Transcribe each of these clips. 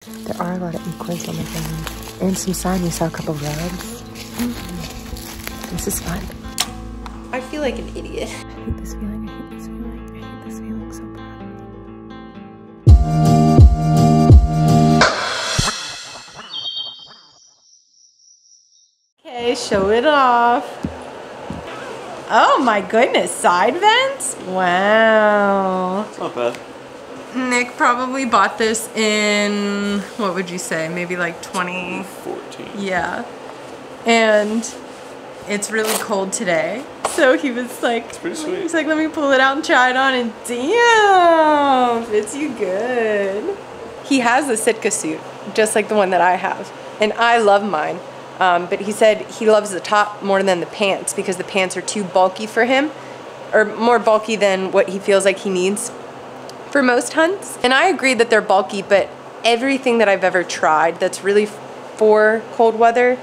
There are a lot of equals on the ground. And some sign, we saw a couple rugs. This is fun. I feel like an idiot. I hate this feeling, I hate this feeling, I hate this feeling so bad. Okay, show it off. Oh my goodness, side vents? Wow. It's not bad. Nick probably bought this in, what would you say, maybe like 2014. Yeah. And it's really cold today. So he was like, it's pretty sweet. He's like, let me pull it out and try it on, and damn, fits you good. He has a Sitka suit, just like the one that I have. And I love mine. But he said he loves the top more than the pants because the pants are too bulky for him, or more bulky than what he feels like he needs for most hunts. And I agree that they're bulky, but everything that I've ever tried that's really for cold weather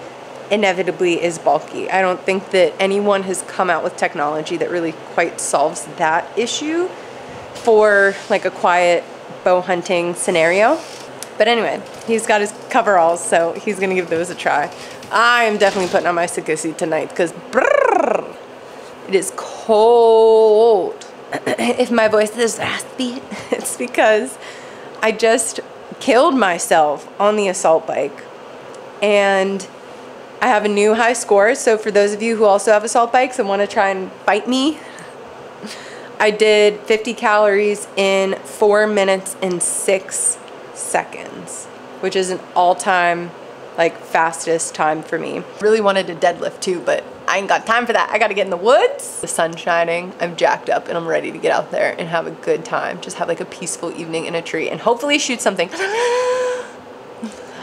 inevitably is bulky. I don't think that anyone has come out with technology that really quite solves that issue for like a quiet bow hunting scenario. But anyway, he's got his coveralls, so he's gonna give those a try. I am definitely putting on my Sitka suit tonight because it is cold. If my voice is raspy, it's because I just killed myself on the assault bike. And I have a new high score, so for those of you who also have assault bikes and want to try and fight me, I did 50 calories in 4 minutes and 6 seconds, which is an all-time like fastest time for me. Really wanted to deadlift too, but I ain't got time for that. I gotta get in the woods. The sun's shining, I'm jacked up, and I'm ready to get out there and have a good time. Just have like a peaceful evening in a tree and hopefully shoot something. I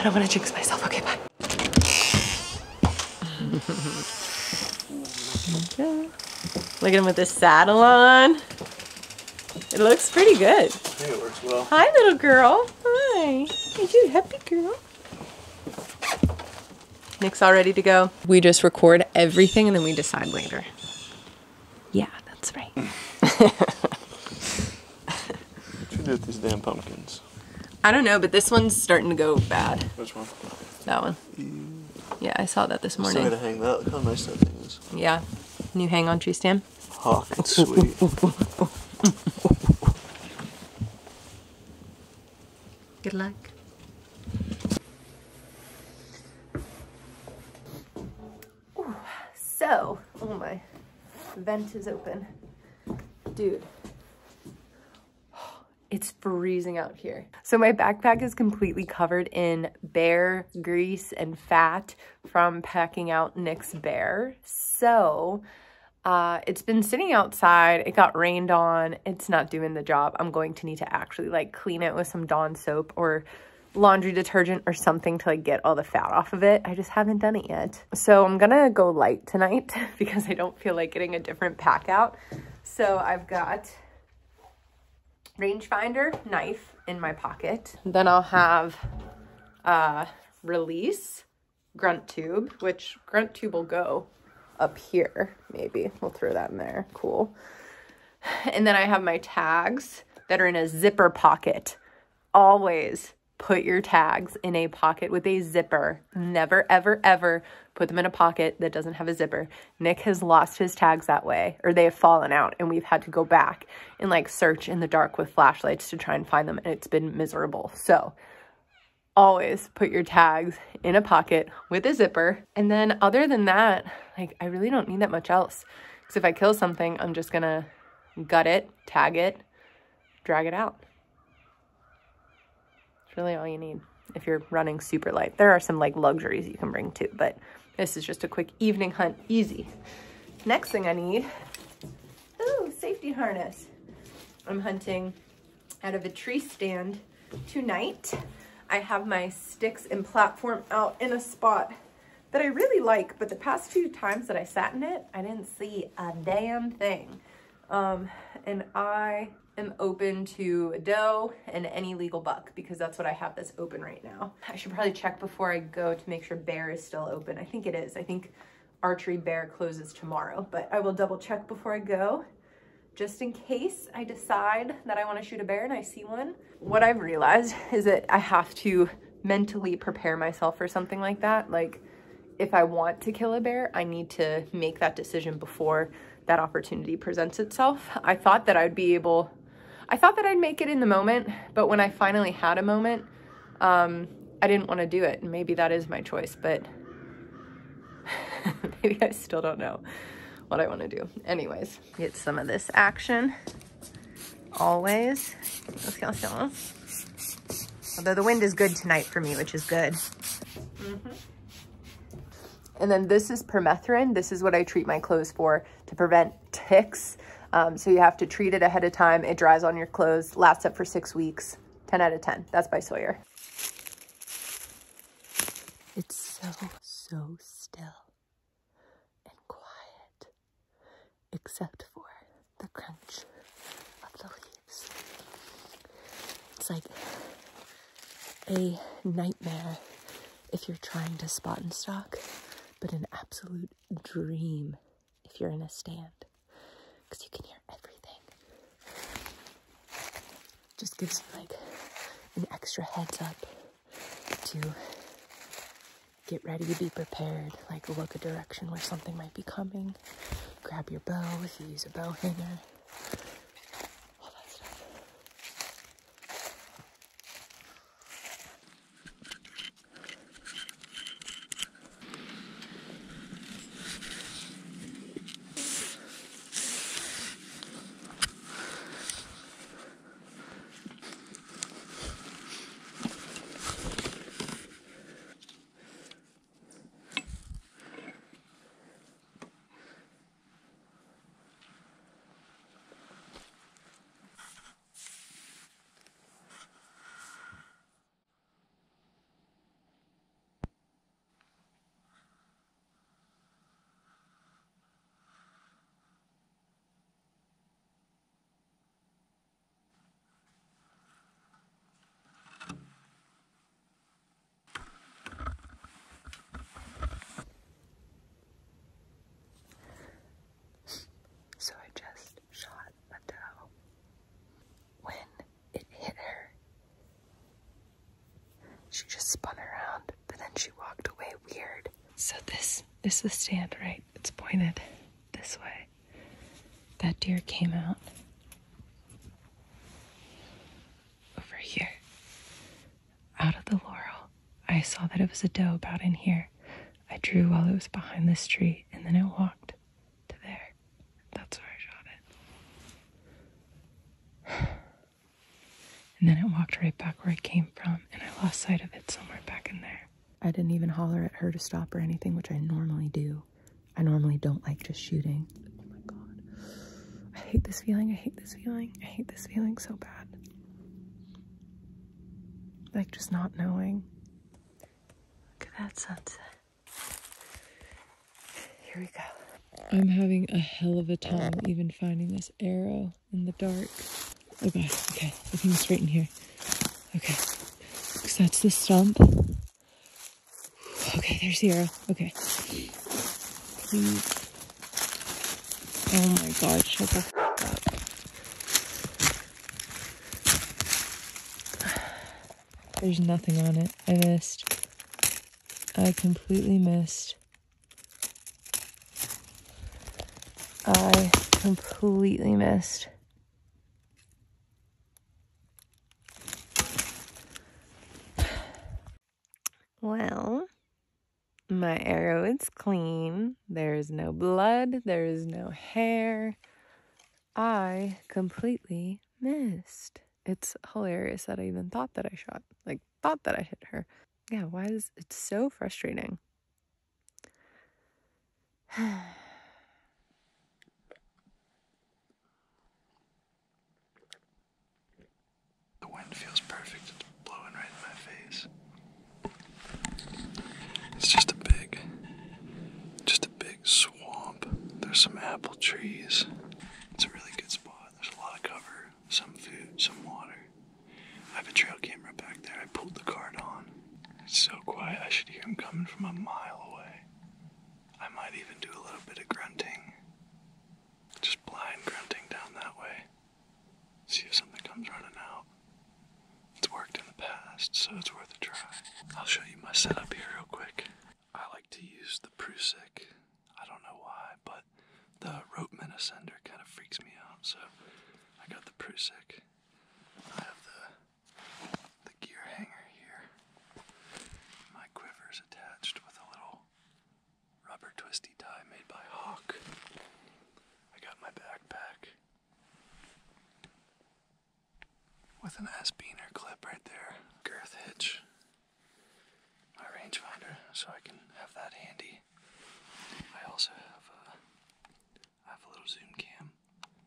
don't wanna jinx myself. Okay, bye. Look at him with this saddle on. It looks pretty good. I think it works well. Hi, little girl. Hi. Are you happy girl? Nick's all ready to go. We just record everything and then we decide later. Yeah, that's right. What should we do with these damn pumpkins? I don't know, but this one's starting to go bad. Which one? That one. Yeah, I saw that this morning. Still gotta hang that. Look how nice that thing is. Yeah. New hang on tree stand. Hawk, it's sweet. Good luck. Ooh, so, oh my vent is open. Dude, it's freezing out here. So my backpack is completely covered in bear grease and fat from packing out Nick's bear. So it's been sitting outside. It got rained on. It's not doing the job. I'm going to need to actually like clean it with some Dawn soap or laundry detergent or something to like get all the fat off of it. I just haven't done it yet. So I'm gonna go light tonight because I don't feel like getting a different pack out. So I've got rangefinder knife in my pocket. Then I'll have release grunt tube, which grunt tube will go up here. Maybe we'll throw that in there. Cool. And then I have my tags that are in a zipper pocket. Always put your tags in a pocket with a zipper. Never, ever, ever put them in a pocket that doesn't have a zipper. Nick has lost his tags that way, or they have fallen out, and we've had to go back and like search in the dark with flashlights to try and find them, and it's been miserable. So always put your tags in a pocket with a zipper. And then other than that, like I really don't need that much else. Because if I kill something, I'm just gonna gut it, tag it, drag it out. It's really all you need if you're running super light. There are some like luxuries you can bring too, but this is just a quick evening hunt, easy. Next thing I need, ooh, safety harness. I'm hunting out of a tree stand tonight. I have my sticks and platform out in a spot that I really like, but the past few times that I sat in it, I didn't see a damn thing. And I am open to a doe and any legal buck because that's what I have that's open right now. I should probably check before I go to make sure bear is still open. I think it is. I think archery bear closes tomorrow, but I will double check before I go. just in case I decide that I want to shoot a bear and I see one. What I've realized is that I have to mentally prepare myself for something like that. Like, if I want to kill a bear, I need to make that decision before that opportunity presents itself. I thought that I'd make it in the moment, but when I finally had a moment, I didn't want to do it. And maybe that is my choice, but maybe I still don't know what I want to do. Anyways, get some of this action. Always. Although the wind is good tonight for me, which is good. And then this is permethrin. This is what I treat my clothes for to prevent ticks. So you have to treat it ahead of time. It dries on your clothes, lasts up for 6 weeks. 10 out of 10. That's by Sawyer. It's so still and quiet, except for the crunch of the leaves. It's like a nightmare if you're trying to spot and stalk, but an absolute dream if you're in a stand, because you can hear everything. Just gives you like an extra heads up to get ready to be prepared, like look a direction where something might be coming, grab your bow if you use a bow hanger, all that stuff. So I just shot a doe. When it hit her, she just spun around, but then she walked away weird. So this is the stand, right? It's pointed this way. That deer came out over here, out of the laurel. I saw that it was a doe about in here. I drew while it was behind this tree, and then it walked to there. That's where I shot it. And then it walked right back where it came from, and I lost sight of it somewhere back in there. I didn't even holler at her to stop or anything, which I normally do. I normally don't like just shooting. Oh my God. I hate this feeling. I hate this feeling. I hate this feeling so bad. Like just not knowing. Look at that sunset. Here we go. I'm having a hell of a time even finding this arrow in the dark. Oh God, okay, I think it's right in here. Okay, because that's the stump. Okay, there's the arrow. Okay. Please. Oh my God, shut the f up. There's nothing on it. I missed. I completely missed. I completely missed. Well, my arrow is clean. There is no blood. There is no hair. I completely missed. It's hilarious that I even thought that I shot. Like, thought that I hit her. Yeah, why is it so frustrating? The wind feels perfect. It's blowing right in my face. It's just a big swamp. There's some apple trees. It's a really good spot. There's a lot of cover, some food, some water. I have a trail camera back there. I pulled the card on. It's so quiet. I should hear him coming from a mile away. I might even do a little bit of grunting. Just blind grunting down that my setup here real quick. I like to use the Prusik. I don't know why, but the rope ascender kind of freaks me out. So I got the Prusik. I have the gear hanger here. My quiver is attached with a little rubber twisty tie made by Hawk. I got my backpack with an S-Beaner clip right there. Girth hitch. My rangefinder, so I can have that handy. I also have a little zoom cam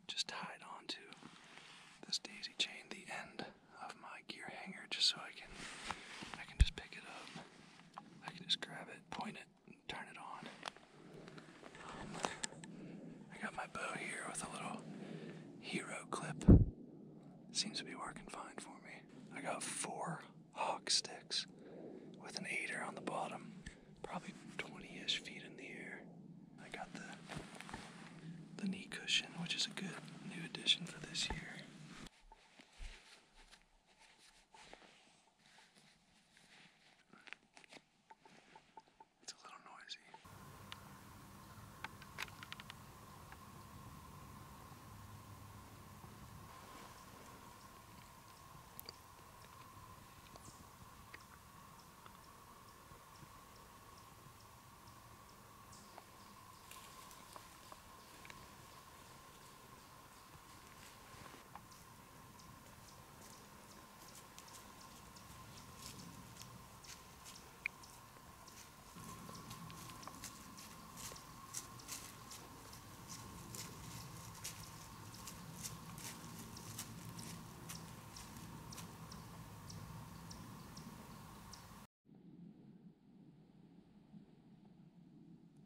just tied onto this daisy chain, the end of my gear hanger, just so I can just pick it up. I can just grab it, point it, and turn it on. I got my bow here with a little hero clip. Seems to be working fine for me. I got 4 Hawk sticks with an 8er on the bottom, probably 20-ish feet in the air. I got the knee cushion, which is a good new addition for this year. It's a little noisy.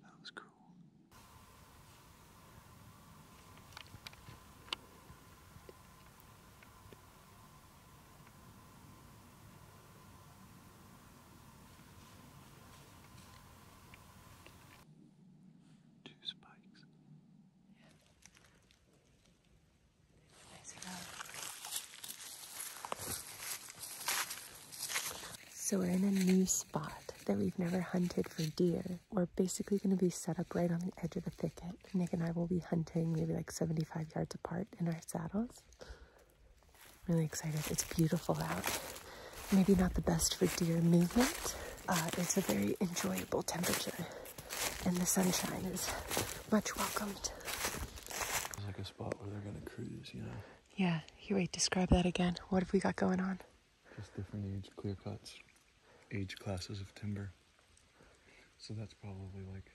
That was cool. Two spikes. So we're in a new spot that we've never hunted for deer. We're basically going to be set up right on the edge of the thicket. Nick and I will be hunting maybe like 75 yards apart in our saddles. Really excited. It's beautiful out. Maybe not the best for deer movement. It's a very enjoyable temperature, and the sunshine is much welcomed. It's like a spot where they're gonna cruise, you know? Yeah, here, wait, describe that again. What have we got going on? Just different age clear cuts, age classes of timber. So that's probably like,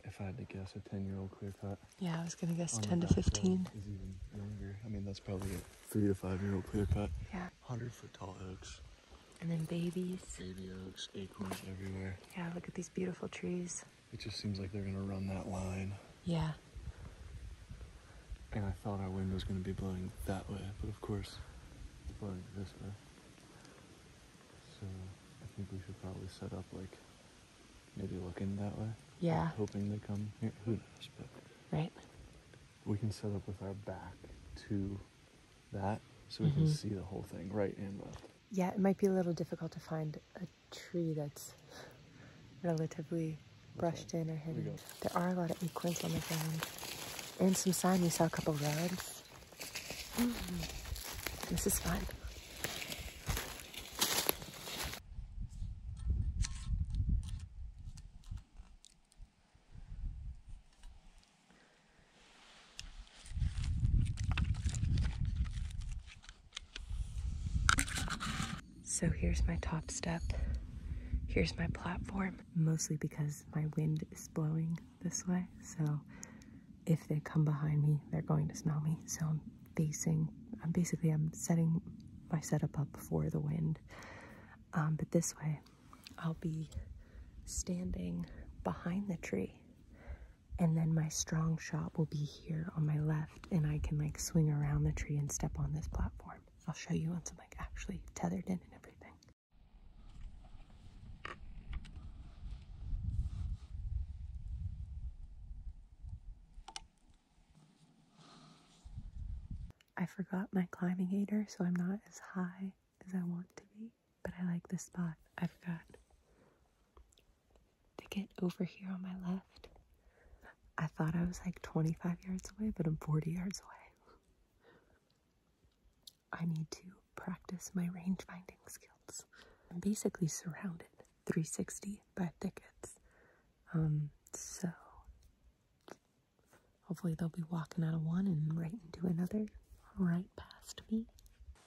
if I had to guess, a 10-year-old clear cut. Yeah, I was gonna guess On 10 the to backside 15. is even younger. I mean, that's probably a 3 to 5-year-old clear cut. Yeah. 100-foot tall oaks. And then babies. Baby oaks, acorns everywhere. Yeah, look at these beautiful trees. It just seems like they're gonna run that line. Yeah. And I thought our wind was gonna be blowing that way, but of course, it's blowing this way. So I think we should probably set up like maybe looking that way. Yeah. Like, hoping they come here. Who knows? But Right. we can set up with our back to that so we can see the whole thing, right and left. Yeah, it might be a little difficult to find a tree that's relatively brushed in or hidden. go. There are a lot of acorns on the ground. And some sign. We saw a couple rugs. This is fun. So here's my top step. Here's my platform. Mostly because my wind is blowing this way. So if they come behind me, they're going to smell me. So I'm setting my setup up for the wind. But this way, I'll be standing behind the tree. And then my strong shot will be here on my left, and I can like swing around the tree and step on this platform. I'll show you once I'm like actually tethered in and everything. I forgot my climbing aider, so I'm not as high as I want to be, but I I like this spot. I've got thicket over here on my left. I thought I was like 25 yards away, but I'm 40 yards away. I need to practice my range finding skills. I'm basically surrounded 360 by thickets. So hopefully they'll be walking out of one and right into another right past me.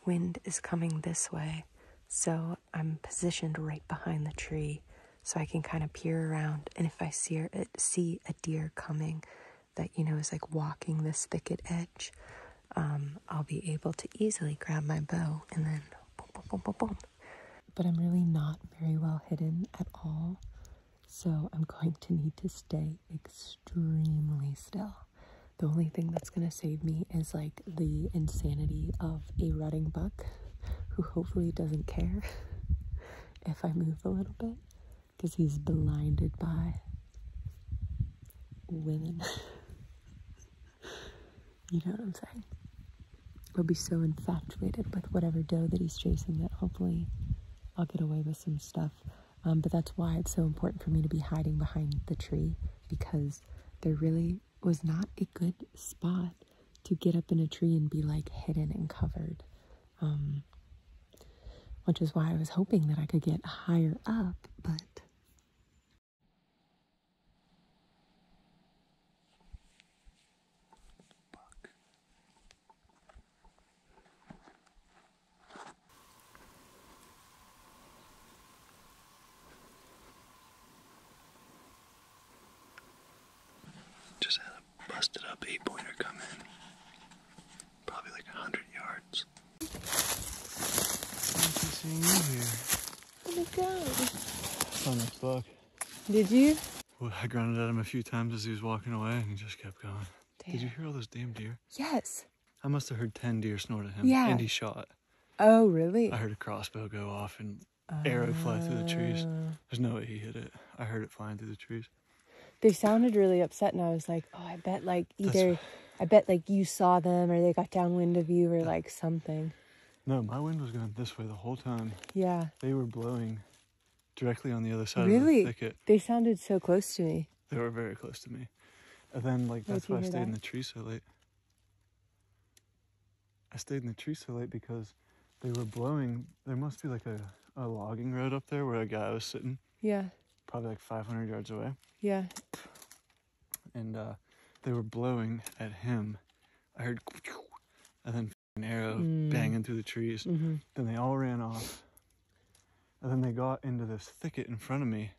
Wind is coming this way, so I'm positioned right behind the tree so I can kind of peer around, and if I see a deer coming that, you know, is like walking this thicket edge, I'll be able to easily grab my bow and then boom, boom, boom, boom, boom. But I'm really not very well hidden at all, so I'm going to need to stay extremely still. The only thing that's going to save me is like the insanity of a rutting buck who hopefully doesn't care if I move a little bit, because he's blinded by women. You know what I'm saying? He'll be so infatuated with whatever doe that he's chasing that hopefully I'll get away with some stuff. But that's why it's so important for me to be hiding behind the tree, because there really was not a good spot to get up in a tree and be like hidden and covered. Which is why I was hoping that I could get higher up, but Just had a busted up 8-pointer come in. Probably like 100 yards. Nice seeing you here. oh my god. Found this buck. Did you? Well, I grunted at him a few times as he was walking away and he just kept going. Damn. Did you hear all those damn deer? Yes. I must have heard 10 deer snort at him. Yeah. And he shot. Oh, really? I heard a crossbow go off and arrow fly through the trees. There's no way he hit it. I heard it flying through the trees. They sounded really upset, and I was like, oh, I bet like you saw them, or they got downwind of you, or like something. No, my wind was going this way the whole time. Yeah. They were blowing directly on the other side Really? of the thicket. They sounded so close to me. They were very close to me. And then, like, that's why I stayed in the tree so late. I stayed in the tree so late because they were blowing. There must be like a logging road up there where a guy was sitting. Yeah. Probably like 500 yards away. Yeah. And they were blowing at him. I heard, and then an arrow banging through the trees. Mm-hmm. Then they all ran off. And then they got into this thicket in front of me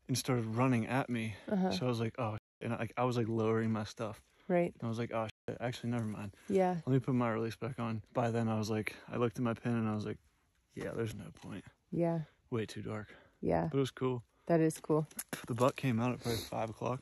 and started running at me. So I was like, oh, shit. And I was like lowering my stuff. Right. And I was like, oh, shit. Actually, never mind. Yeah. Let me put my release back on. By then, I was like, I looked at my pin and I was like, yeah, there's no point. Yeah. Way too dark. Yeah. But it was cool. That is cool. The buck came out at probably 5 o'clock.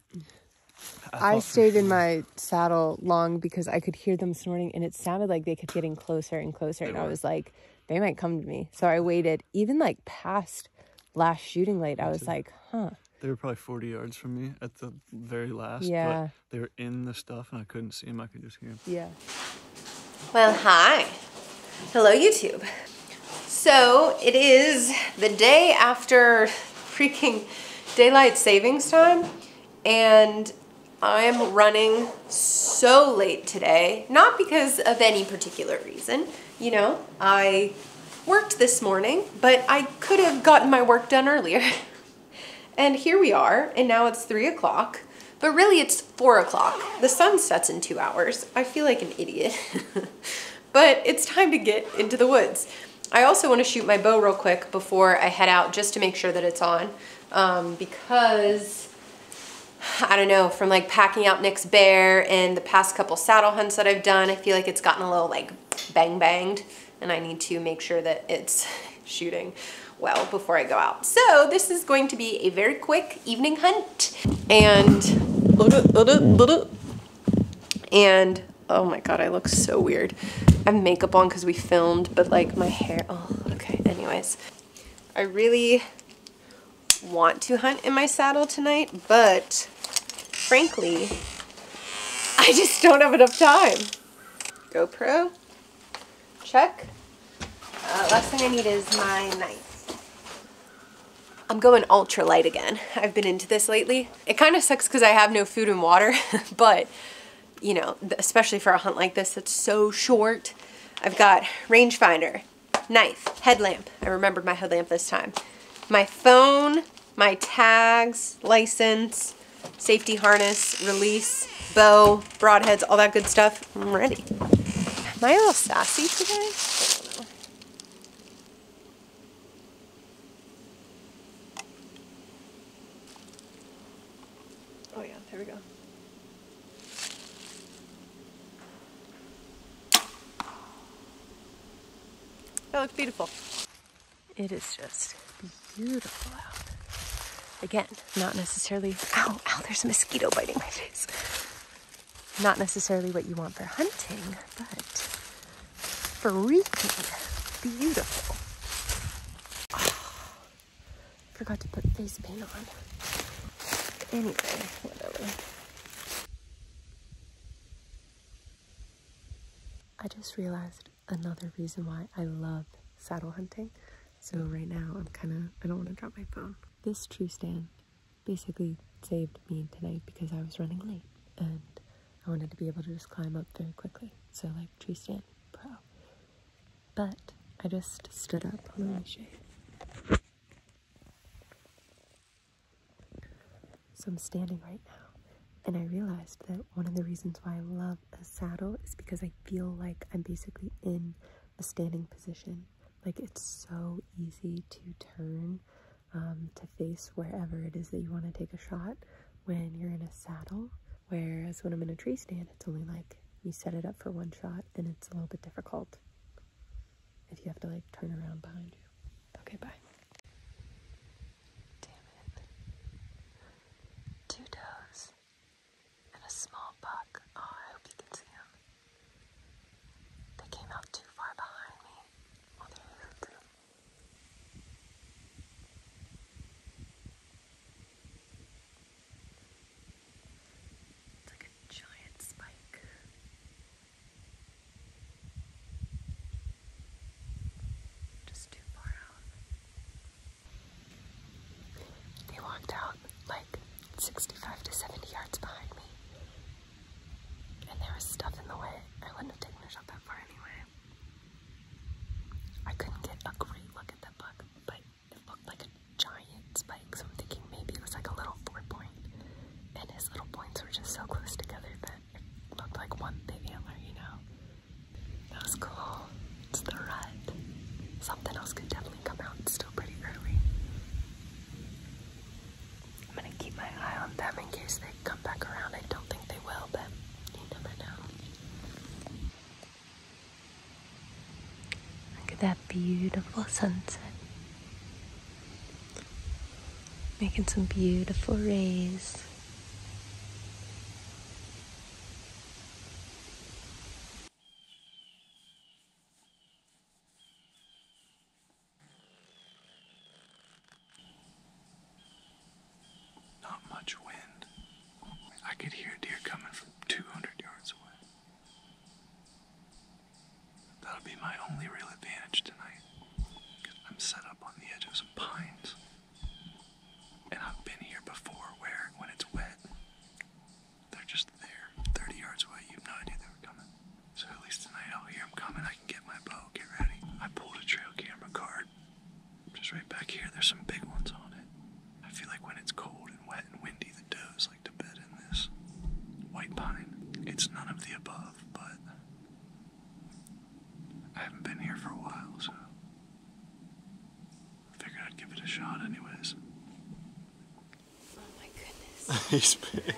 I stayed in my saddle long because I could hear them snorting, and it sounded like they kept getting closer and closer. And I was like, they might come to me. So I waited, even like past last shooting light. I was like, huh. They were probably 40 yards from me at the very last. Yeah. But they were in the stuff, and I couldn't see them. I could just hear them. Yeah. Well, hi. Hello, YouTube. So it is the day after freaking daylight savings time, and I'm running so late today, not because of any particular reason. You know, I worked this morning, but I could have gotten my work done earlier. And here we are, and now it's 3 o'clock, but really it's 4 o'clock. The sun sets in 2 hours. I feel like an idiot, but it's time to get into the woods. I also want to shoot my bow real quick before I head out, just to make sure that it's on, because I don't know, from like packing out Nick's bear and the past couple saddle hunts that I've done, I feel like it's gotten a little like banged, and I need to make sure that it's shooting well before I go out. So this is going to be a very quick evening hunt, and oh my god, I look so weird. I have makeup on because we filmed, but like my hair, oh, okay, anyways. I really want to hunt in my saddle tonight, but frankly, I just don't have enough time. GoPro, check. Last thing I need is my knife. I'm going ultra light again. I've been into this lately. It kind of sucks because I have no food and water, but you know, especially for a hunt like this that's so short. I've got rangefinder, knife, headlamp. I remembered my headlamp this time. My phone, my tags, license, safety harness, release, bow, broadheads, all that good stuff. I'm ready. Am I a little sassy today? I don't know. Oh yeah, there we go. That looks beautiful. It is just beautiful out. Again, not necessarily, ow, there's a mosquito biting my face. Not necessarily what you want for hunting, but freaking beautiful. Oh, forgot to put face paint on. Anyway, whatever. I just realized another reason why I love saddle hunting. So right now I don't want to drop my phone. This tree stand basically saved me tonight because I was running late and I wanted to be able to just climb up very quickly. So like tree stand pro. But I just stood up on my shade. So I'm standing right now. And I realized that one of the reasons why I love a saddle is because I feel like I'm basically in a standing position. Like it's so easy to turn to face wherever it is that you want to take a shot when you're in a saddle. Whereas when I'm in a tree stand, it's only like you set it up for one shot and it's a little bit difficult if you have to like turn around behind you. Okay, bye. Damn it. 2 does. And a small buck. Oh, I hope you can see them. They came out too far behind me. Oh, there they go. It's like a giant spike. Just too far out. They walked out like 65 to 70 yards behind me. And there was stuff in the way. I wouldn't have taken a shot that far anyway. I couldn't get a great look at that buck, but it looked like a giant spike, so I'm thinking maybe it was like a little 4-point. And his little points were just so close together that it looked like one big antler, you know? That was cool. It's the rut. Something else could definitely come out. It's still pretty early. I'm gonna keep my eye on them in case they come back around. I don't think they will, but you never know. Look at that beautiful sunset. Making some beautiful rays. Not much wind. I could hear deer coming from 200 yards away. That'll be my only real advantage tonight. Because I'm set up on the edge of some pines. And I've been here before where, when it's wet, they're just there. 30 yards away, you have no idea they were coming. So at least tonight I'll hear them coming. I can get my bow, get ready. I pulled a trail camera card. Just right back here, there's some big ones on it. I feel like when it's cold and wet and windy, the does like to bed in this white pine. It's none of the above, but I haven't been here for a while, so I figured I'd give it a shot anyways. Oh my goodness. He's big.